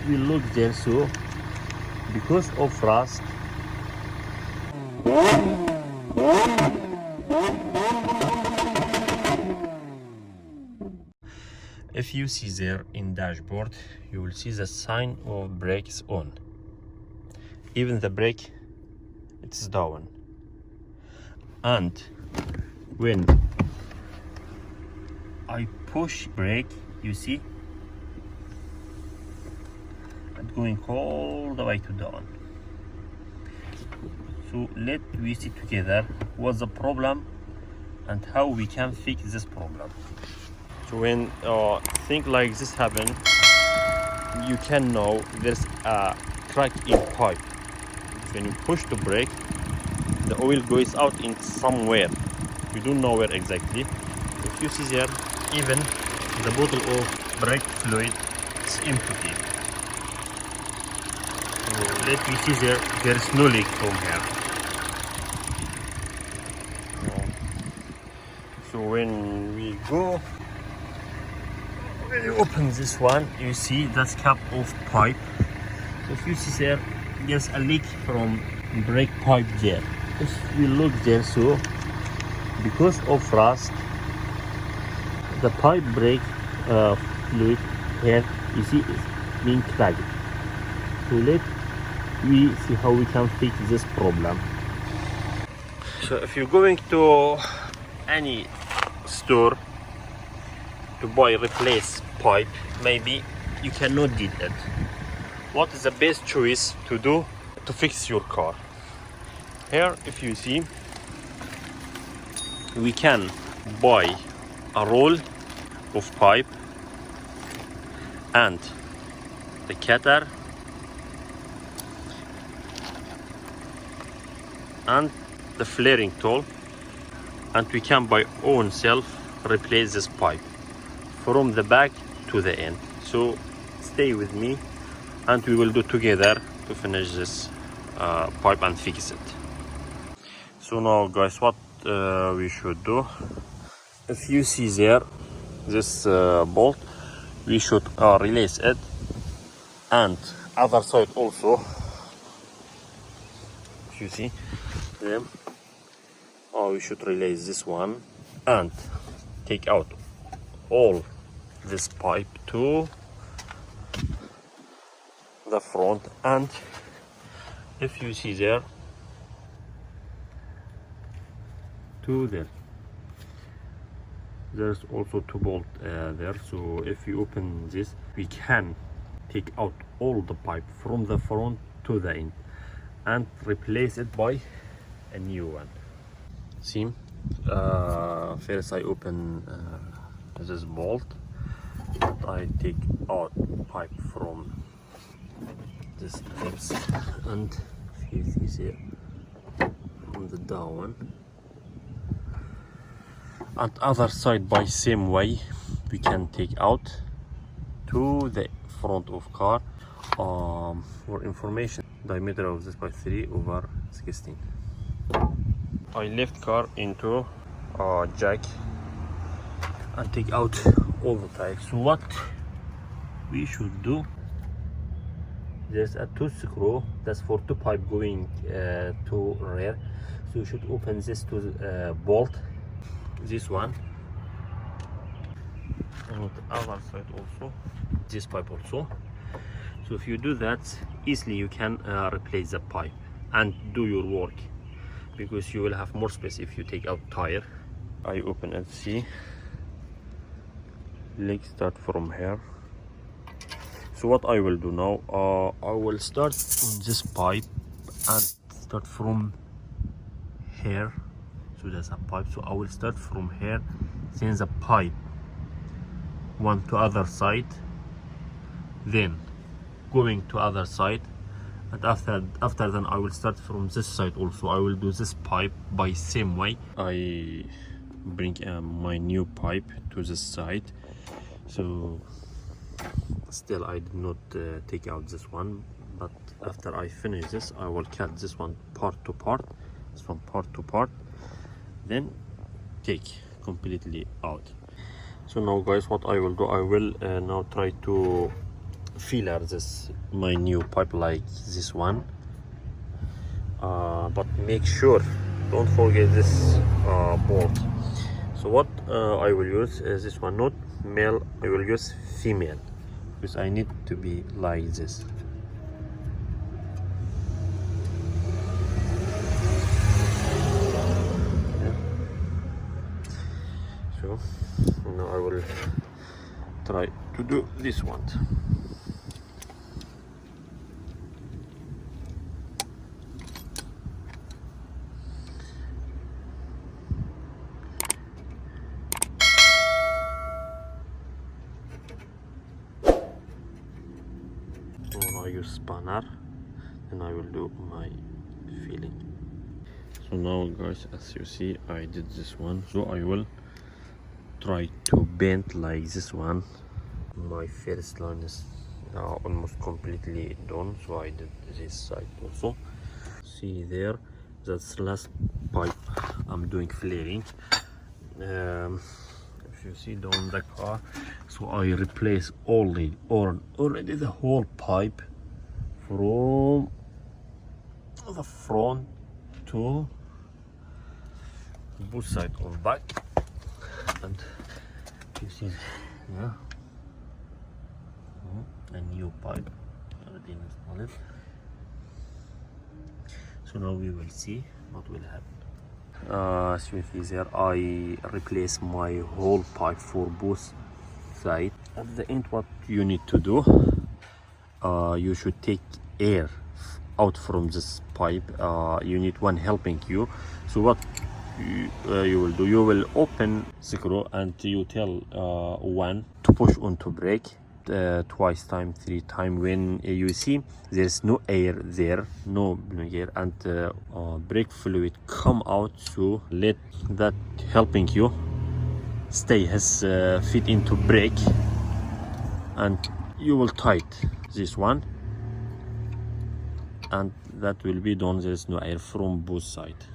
we look there, so because of rust, if you see there in dashboard, you will see the sign of brakes on. Even the brake, it's down. And when I push brake, you see it going all the way to down. So let we see together what's the problem and how we can fix this problem. So when things like this happen, you can know there's a crack in pipe. When you push the brake, the oil goes out in somewhere. We don't know where exactly. If you see there, even the bottle of brake fluid is empty. So let me see there is no leak from here. So when we open this one, you see that's cap of pipe. So if you see there, there's a leak from brake pipe there. If we look there, so because of rust, the pipe brake fluid here, you see, is being clogged. So let we see how we can fix this problem. So if you're going to any store to buy replace pipe, maybe you cannot get it. What is the best choice to do to fix your car? Here, if you see, we can buy a roll of pipe and the cutter and the flaring tool, and we can by own self replace this pipe from the back to the end. So stay with me and we will do together to finish this pipe and fix it. So now guys, what we should do, if you see there this bolt, we should release it, and other side also. If you see them, we should release this one and take out all this pipe to the front. And if you see there to there, there's also two bolt there. So if you open this, we can take out all the pipe from the front to the end and replace it by a new one. See, first I open this bolt, I take out pipe from this tips, and if you see here from the down, and other side by same way we can take out to the front of car. For information, diameter of this by 3/16. I lift car into jack and take out all the tires. So what we should do, there's a two screw that's for two pipe going to rear. So you should open this to bolt this one, and the other side also, this pipe also. So if you do that, easily you can replace the pipe and do your work, because you will have more space if you take out tire. I open and see leg start from here. So what I will do now, I will start on this pipe and start from here. So there's a pipe, so I will start from here, send the pipe one to other side, then going to other side, and after then I will start from this side also. I will do this pipe by same way. I bring my new pipe to this side. So still I did not take out this one, but after I finish this, I will cut this one part to part, this one part to part, then take completely out. So now guys, what I will do, I will now try to filler this my new pipe like this one, but make sure don't forget this bolt. So what I will use is this one, not male, I will use female, because I need to be like this. Yeah. So now I will try to do this one. I use spanner and I will do my filling. So now guys, as you see, I did this one, so I will try to bend like this one. My first line is almost completely done, so I did this side also. See there, that's last pipe I'm doing flaring. If you see down the car, so I replace already the whole pipe from the front to both sides on back, and you see, yeah, a new pipe already installed. So now we will see what will happen. As you see there, I replace my whole pipe for both sides. At the end, what you need to do, you should take air out from this pipe. You need one helping you. So what you will do, you will open the screw and you tell one to push onto brake, twice time, 3 times. When you see there's no air there, no air, and brake fluid come out, so let that helping you stay his feet into brake, and you will tight this one, and that will be done. There's no air from both sides.